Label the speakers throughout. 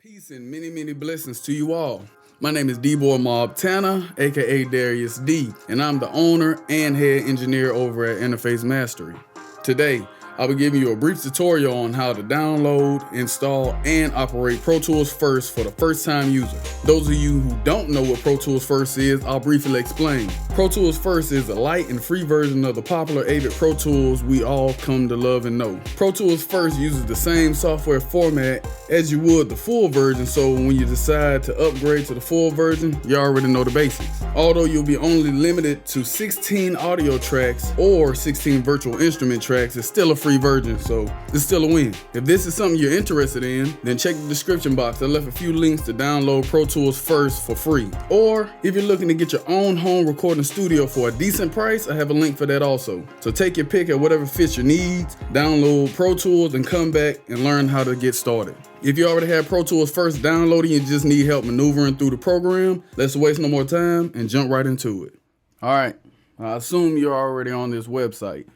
Speaker 1: Peace and many blessings to you all. My name is D Boy Mobtana, aka Darius D, and I'm the owner and head engineer over at Interface Mastery. Today, I'll be giving you a brief tutorial on how to download, install, and operate ProTools First for the first time user. Those of you who don't know what ProTools First is, I'll briefly explain. ProTools First is a light and free version of the popular 8-bit Pro Tools we all come to love and know. ProTools First uses the same software format as you would the full version, so when you decide to upgrade to the full version, you already know the basics. Although you'll be only limited to 16 audio tracks or 16 virtual instrument tracks, it's still a free version, so it's still a win. If this is something you're interested in, then check the description box. I left a few links to download ProTools First for free. Or if you're looking to get your own home recording studio for a decent price, I have a link for that also. So take your pick at whatever fits your needs, download Pro Tools, and come back and learn how to get started. If you already have Pro Tools First downloaded and you just need help maneuvering through the program, let's waste no more time and jump right into it. All right, I assume you're already on this website.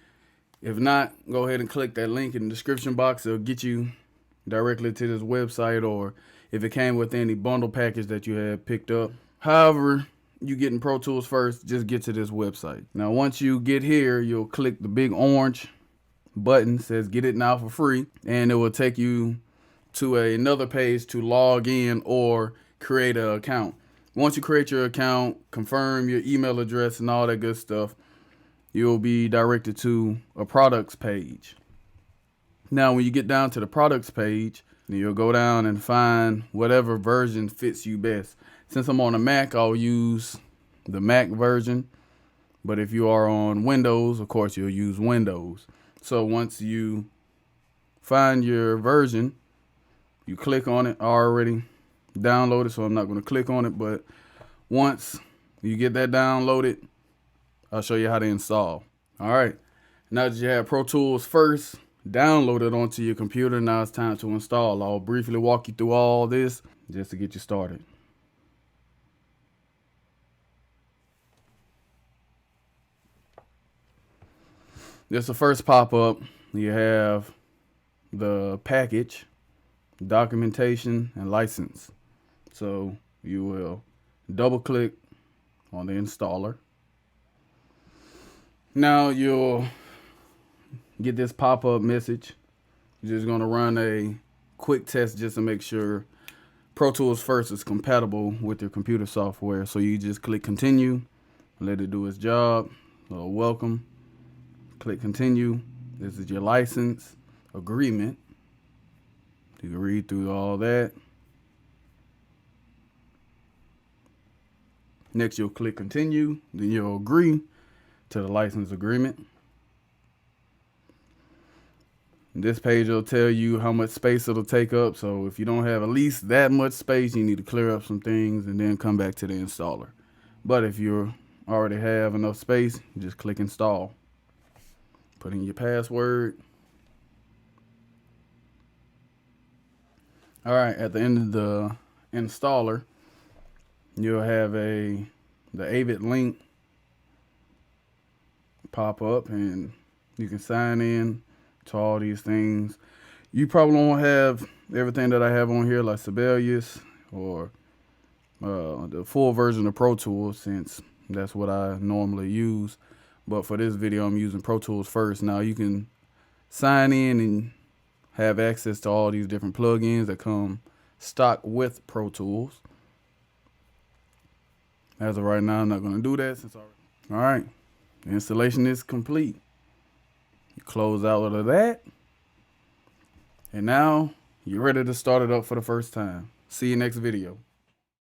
Speaker 1: If not, go ahead and click that link in the description box. It'll get you directly to this website, or if it came with any bundle package that you had picked up. However you get in Pro Tools First, just get to this website. Now, once you get here, you'll click the big orange button that says get it now for free, and it will take you to another page to log in or create an account. Once you create your account, confirm your email address and all that good stuff, you'll be directed to a products page. Now, when you get down to the products page, you'll go down and find whatever version fits you best. Since I'm on a Mac, I'll use the Mac version. But if you are on Windows, of course, you'll use Windows. So once you find your version, you click on it. I already downloaded, so I'm not going to click on it. But once you get that downloaded, I'll show you how to install. All right. Now that you have Pro Tools First downloaded onto your computer, now it's time to install. I'll briefly walk you through all this just to get you started. This is the first pop-up. You have the package, documentation, and license. So you will double click on the installer. Now you'll get this pop-up message. You're just going to run a quick test just to make sure Pro Tools First is compatible with your computer software. So you just click continue, let it do its job. So welcome. Click continue. This is your license agreement. You can read through all that. Next, you'll click continue. Then you'll agree to the license agreement. This page will tell you how much space it'll take up. So if you don't have at least that much space, you need to clear up some things and then come back to the installer. But if you already have enough space, just click install. Put in your password. All right, at the end of the installer, you'll have the 8-bit link pop up, and you can sign in to all these things. You probably won't have everything that I have on here, like Sibelius or the full version of Pro Tools, since that's what I normally use. But for this video, I'm using Pro Tools First. Now you can sign in and have access to all these different plugins that come stock with Pro Tools. As of right now, I'm not going to do that since all right, the installation is complete. You close out of that, and now you're ready to start it up for the first time. See you next video.